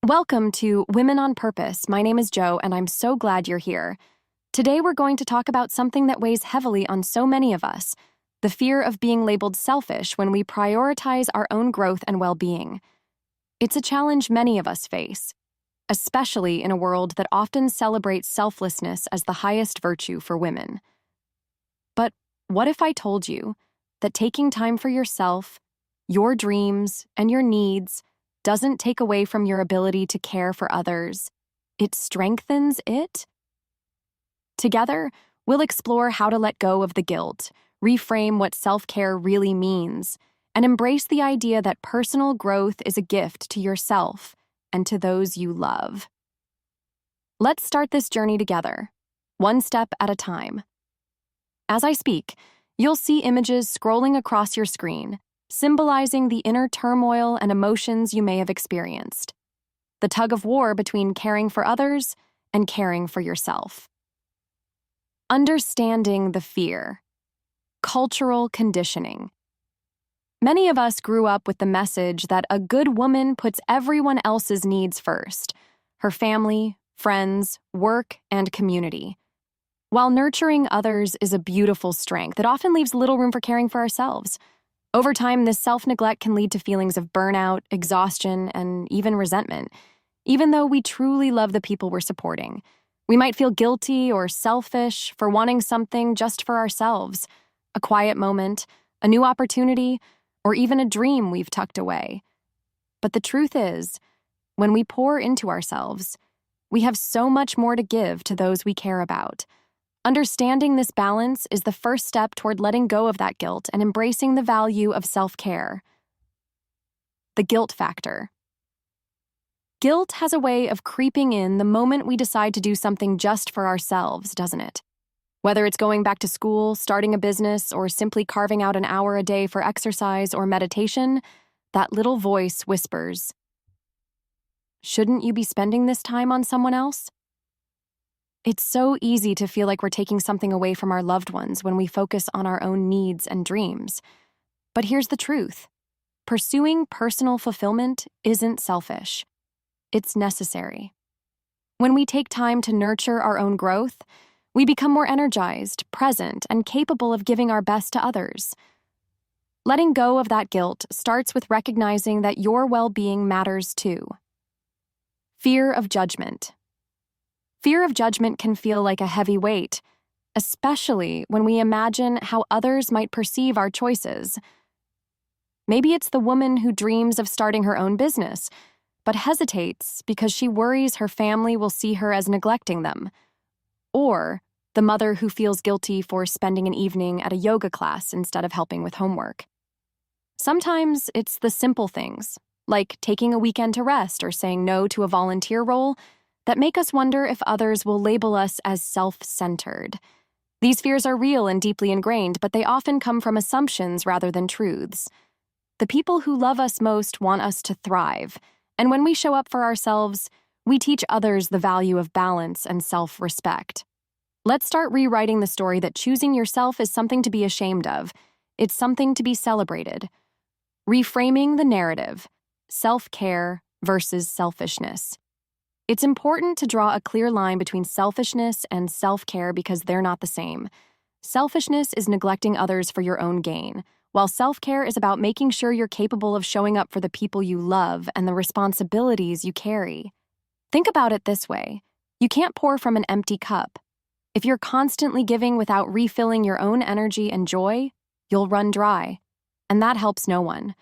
Welcome to Women on Purpose. My name is Jo, and I'm so glad you're here. Today, we're going to talk about something that weighs heavily on so many of us: the fear of being labeled selfish when we prioritize our own growth and well-being. It's a challenge many of us face, especially in a world that often celebrates selflessness as the highest virtue for women. But what if I told you that taking time for yourself, your dreams, and your needs doesn't take away from your ability to care for others? It strengthens it? Together, we'll explore how to let go of the guilt, reframe what self-care really means, and embrace the idea that personal growth is a gift to yourself and to those you love. Let's start this journey together, one step at a time. As I speak, you'll see images scrolling across your screen, symbolizing the inner turmoil and emotions you may have experienced. The tug of war between caring for others and caring for yourself. Understanding the fear. Cultural conditioning. Many of us grew up with the message that a good woman puts everyone else's needs first: her family, friends, work, and community. While nurturing others is a beautiful strength, it often leaves little room for caring for ourselves. Over time, this self-neglect can lead to feelings of burnout, exhaustion, and even resentment. Even though we truly love the people we're supporting, we might feel guilty or selfish for wanting something just for ourselves: a quiet moment, a new opportunity, or even a dream we've tucked away. But the truth is, when we pour into ourselves, we have so much more to give to those we care about. Understanding this balance is the first step toward letting go of that guilt and embracing the value of self-care. The guilt factor. Guilt has a way of creeping in the moment we decide to do something just for ourselves, doesn't it? Whether it's going back to school, starting a business, or simply carving out an hour a day for exercise or meditation, that little voice whispers, "Shouldn't you be spending this time on someone else?" It's so easy to feel like we're taking something away from our loved ones when we focus on our own needs and dreams. But here's the truth: pursuing personal fulfillment isn't selfish. It's necessary. When we take time to nurture our own growth, we become more energized, present, and capable of giving our best to others. Letting go of that guilt starts with recognizing that your well-being matters too. Fear of judgment. Fear of judgment can feel like a heavy weight, especially when we imagine how others might perceive our choices. Maybe it's the woman who dreams of starting her own business, but hesitates because she worries her family will see her as neglecting them. Or the mother who feels guilty for spending an evening at a yoga class instead of helping with homework. Sometimes it's the simple things, like taking a weekend to rest or saying no to a volunteer role, that make us wonder if others will label us as self-centered. These fears are real and deeply ingrained, but they often come from assumptions rather than truths. The people who love us most want us to thrive, and when we show up for ourselves, we teach others the value of balance and self-respect. Let's start rewriting the story that choosing yourself is something to be ashamed of. It's something to be celebrated. Reframing the narrative: self-care versus selfishness. It's important to draw a clear line between selfishness and self-care because they're not the same. Selfishness is neglecting others for your own gain, while self-care is about making sure you're capable of showing up for the people you love and the responsibilities you carry. Think about it this way: you can't pour from an empty cup. If you're constantly giving without refilling your own energy and joy, you'll run dry, and that helps no one.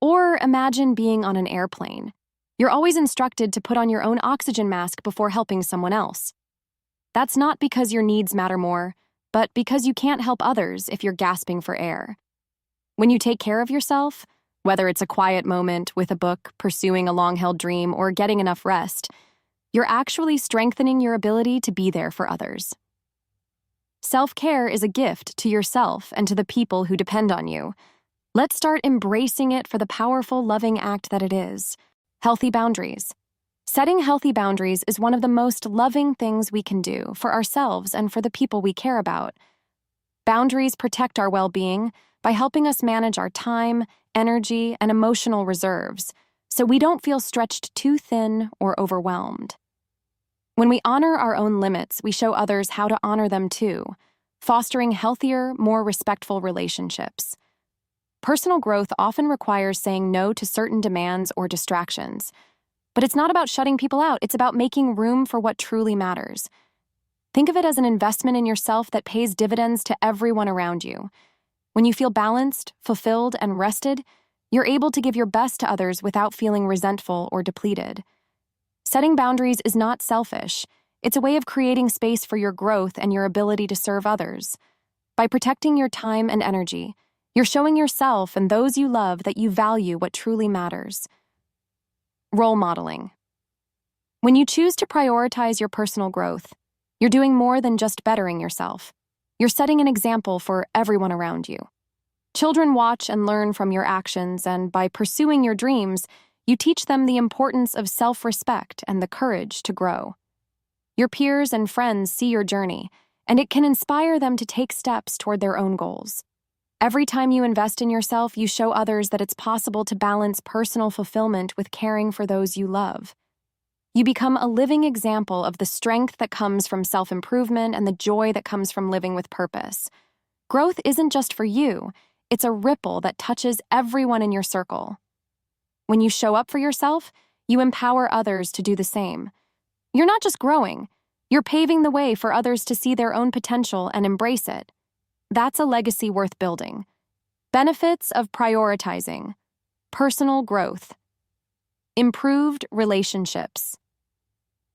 Or imagine being on an airplane. You're always instructed to put on your own oxygen mask before helping someone else. That's not because your needs matter more, but because you can't help others if you're gasping for air. When you take care of yourself, whether it's a quiet moment with a book, pursuing a long-held dream, or getting enough rest, you're actually strengthening your ability to be there for others. Self-care is a gift to yourself and to the people who depend on you. Let's start embracing it for the powerful, loving act that it is. Healthy boundaries. Setting healthy boundaries is one of the most loving things we can do for ourselves and for the people we care about. Boundaries protect our well-being by helping us manage our time, energy, and emotional reserves. so we don't feel stretched too thin or overwhelmed. When we honor our own limits, we show others how to honor them too, fostering healthier, more respectful relationships. Personal growth often requires saying no to certain demands or distractions. But it's not about shutting people out, it's about making room for what truly matters. Think of it as an investment in yourself that pays dividends to everyone around you. When you feel balanced, fulfilled, and rested, you're able to give your best to others without feeling resentful or depleted. Setting boundaries is not selfish. It's a way of creating space for your growth and your ability to serve others. By protecting your time and energy, you're showing yourself and those you love that you value what truly matters. Role modeling. When you choose to prioritize your personal growth, you're doing more than just bettering yourself. You're setting an example for everyone around you. Children watch and learn from your actions, and by pursuing your dreams, you teach them the importance of self-respect and the courage to grow. Your peers and friends see your journey, and it can inspire them to take steps toward their own goals. Every time you invest in yourself, you show others that it's possible to balance personal fulfillment with caring for those you love. You become a living example of the strength that comes from self-improvement and the joy that comes from living with purpose. Growth isn't just for you, it's a ripple that touches everyone in your circle. When you show up for yourself, you empower others to do the same. You're not just growing, you're paving the way for others to see their own potential and embrace it. That's a legacy worth building. Benefits of prioritizing. Personal growth. Improved relationships.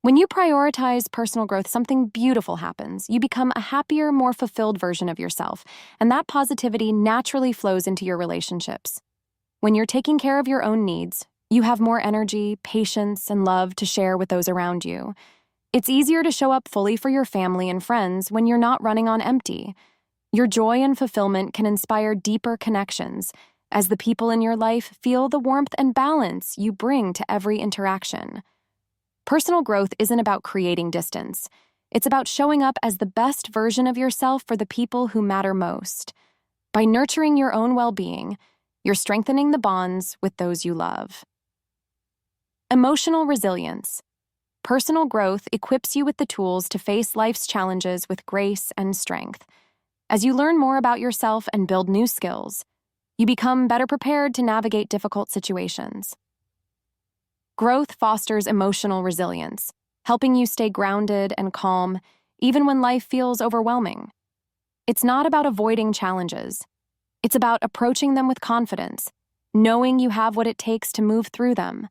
When you prioritize personal growth, something beautiful happens. You become a happier, more fulfilled version of yourself, and that positivity naturally flows into your relationships. When you're taking care of your own needs, you have more energy, patience, and love to share with those around you. It's easier to show up fully for your family and friends when you're not running on empty. Your joy and fulfillment can inspire deeper connections, as the people in your life feel the warmth and balance you bring to every interaction. Personal growth isn't about creating distance. It's about showing up as the best version of yourself for the people who matter most. By nurturing your own well-being, you're strengthening the bonds with those you love. Emotional resilience. Personal growth equips you with the tools to face life's challenges with grace and strength. As you learn more about yourself and build new skills, you become better prepared to navigate difficult situations. Growth fosters emotional resilience, helping you stay grounded and calm even when life feels overwhelming. It's not about avoiding challenges. It's about approaching them with confidence, knowing you have what it takes to move through them.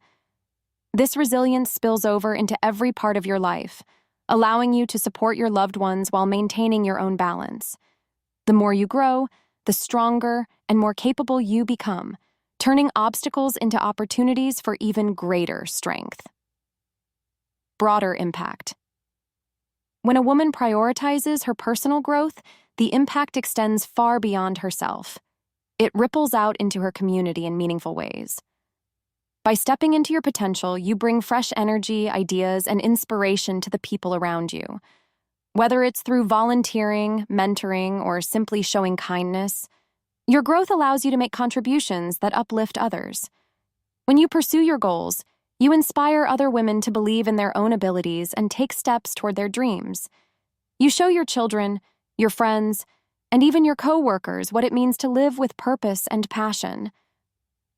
This resilience spills over into every part of your life, allowing you to support your loved ones while maintaining your own balance. The more you grow, the stronger and more capable you become, turning obstacles into opportunities for even greater strength. Broader impact. When a woman prioritizes her personal growth, the impact extends far beyond herself. It ripples out into her community in meaningful ways. By stepping into your potential, you bring fresh energy, ideas, and inspiration to the people around you. Whether it's through volunteering, mentoring, or simply showing kindness, your growth allows you to make contributions that uplift others. When you pursue your goals, you inspire other women to believe in their own abilities and take steps toward their dreams. You show your children, your friends, and even your co-workers what it means to live with purpose and passion.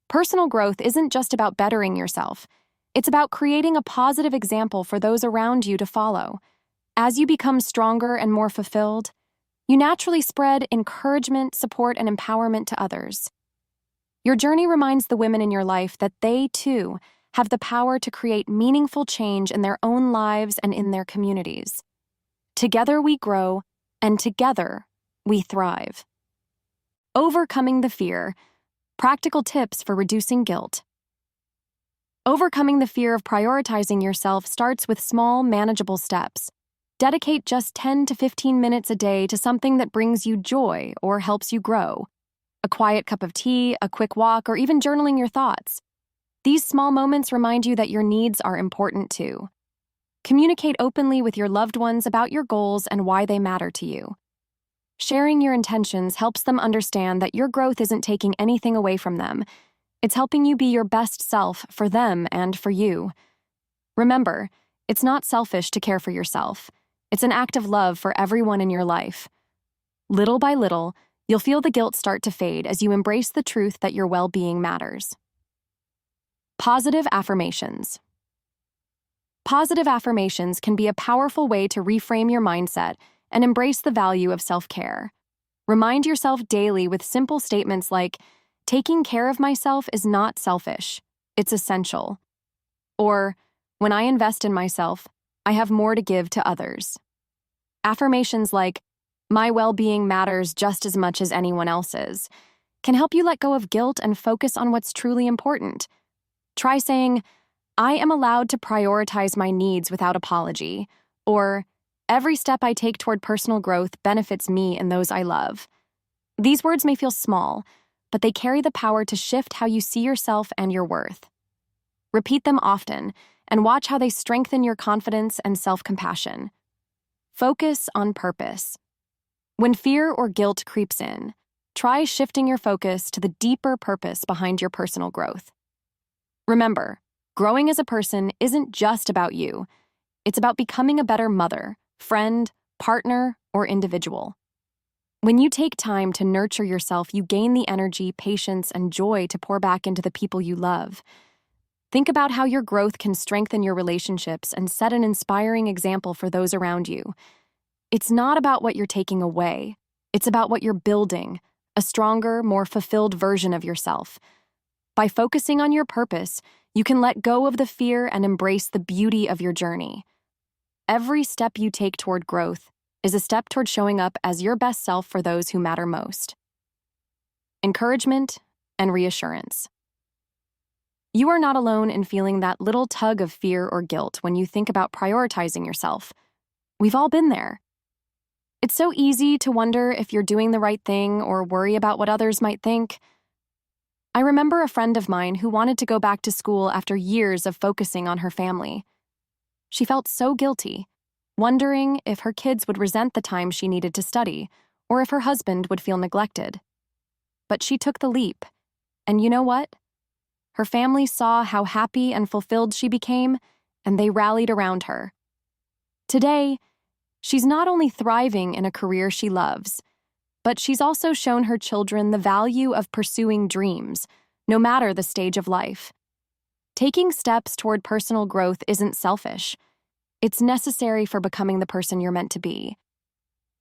Personal growth isn't just about bettering yourself. It's about creating a positive example for those around you to follow. As you become stronger and more fulfilled, you naturally spread encouragement, support, and empowerment to others. Your journey reminds the women in your life that they, too, have the power to create meaningful change in their own lives and in their communities. Together we grow, and together we thrive. Overcoming the fear. Practical tips for reducing guilt. Overcoming the fear of prioritizing yourself starts with small, manageable steps. Dedicate just 10 to 15 minutes a day to something that brings you joy or helps you grow. A quiet cup of tea, a quick walk, or even journaling your thoughts. These small moments remind you that your needs are important too. Communicate openly with your loved ones about your goals and why they matter to you. Sharing your intentions helps them understand that your growth isn't taking anything away from them. It's helping you be your best self for them and for you. Remember, it's not selfish to care for yourself. It's an act of love for everyone in your life. Little by little, you'll feel the guilt start to fade as you embrace the truth that your well-being matters. Positive affirmations. Positive affirmations can be a powerful way to reframe your mindset and embrace the value of self-care. Remind yourself daily with simple statements like, "Taking care of myself is not selfish, it's essential." Or, "When I invest in myself, I have more to give to others." Affirmations like, "My well-being matters just as much as anyone else's," can help you let go of guilt and focus on what's truly important. Try saying, "I am allowed to prioritize my needs without apology," or, "Every step I take toward personal growth benefits me and those I love." These words may feel small, but they carry the power to shift how you see yourself and your worth. Repeat them often and watch how they strengthen your confidence and self-compassion. Focus on purpose. When fear or guilt creeps in, try shifting your focus to the deeper purpose behind your personal growth. Remember, growing as a person isn't just about you. It's about becoming a better mother, friend, partner, or individual. When you take time to nurture yourself, you gain the energy, patience, and joy to pour back into the people you love. Think about how your growth can strengthen your relationships and set an inspiring example for those around you. It's not about what you're taking away. It's about what you're building, a stronger, more fulfilled version of yourself. By focusing on your purpose, you can let go of the fear and embrace the beauty of your journey. Every step you take toward growth is a step toward showing up as your best self for those who matter most. Encouragement and reassurance. You are not alone in feeling that little tug of fear or guilt when you think about prioritizing yourself. We've all been there. It's so easy to wonder if you're doing the right thing or worry about what others might think. I remember a friend of mine who wanted to go back to school after years of focusing on her family. She felt so guilty, wondering if her kids would resent the time she needed to study, or if her husband would feel neglected. But she took the leap, and you know what? Her family saw how happy and fulfilled she became, and they rallied around her. Today, she's not only thriving in a career she loves, but she's also shown her children the value of pursuing dreams, no matter the stage of life. Taking steps toward personal growth isn't selfish. It's necessary for becoming the person you're meant to be.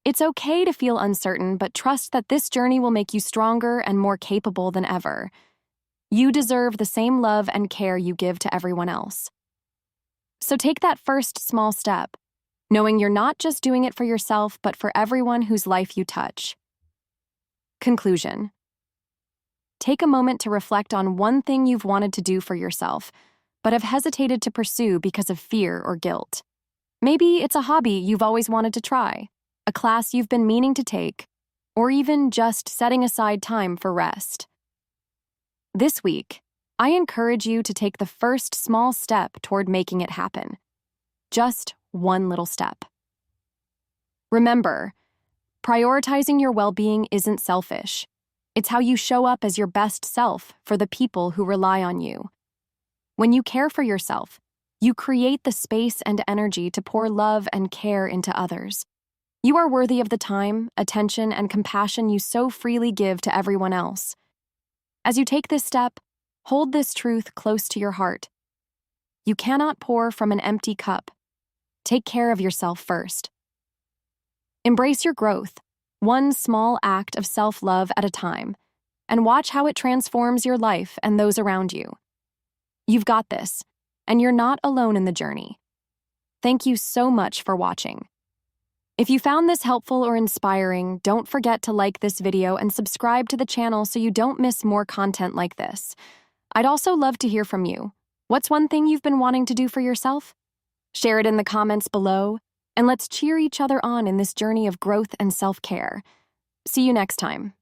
It's okay to feel uncertain, but trust that this journey will make you stronger and more capable than ever. You deserve the same love and care you give to everyone else. So take that first small step, knowing you're not just doing it for yourself, but for everyone whose life you touch. Conclusion. Take a moment to reflect on one thing you've wanted to do for yourself, but have hesitated to pursue because of fear or guilt. Maybe it's a hobby you've always wanted to try, a class you've been meaning to take, or even just setting aside time for rest. This week, I encourage you to take the first small step toward making it happen. Just one little step. Remember, prioritizing your well-being isn't selfish. It's how you show up as your best self for the people who rely on you. When you care for yourself, you create the space and energy to pour love and care into others. You are worthy of the time, attention, and compassion you so freely give to everyone else. As you take this step, hold this truth close to your heart. You cannot pour from an empty cup. Take care of yourself first. Embrace your growth, one small act of self-love at a time, and watch how it transforms your life and those around you. You've got this, and you're not alone in the journey. Thank you so much for watching. If you found this helpful or inspiring, don't forget to like this video and subscribe to the channel so you don't miss more content like this. I'd also love to hear from you. What's one thing you've been wanting to do for yourself? Share it in the comments below, and let's cheer each other on in this journey of growth and self-care. See you next time.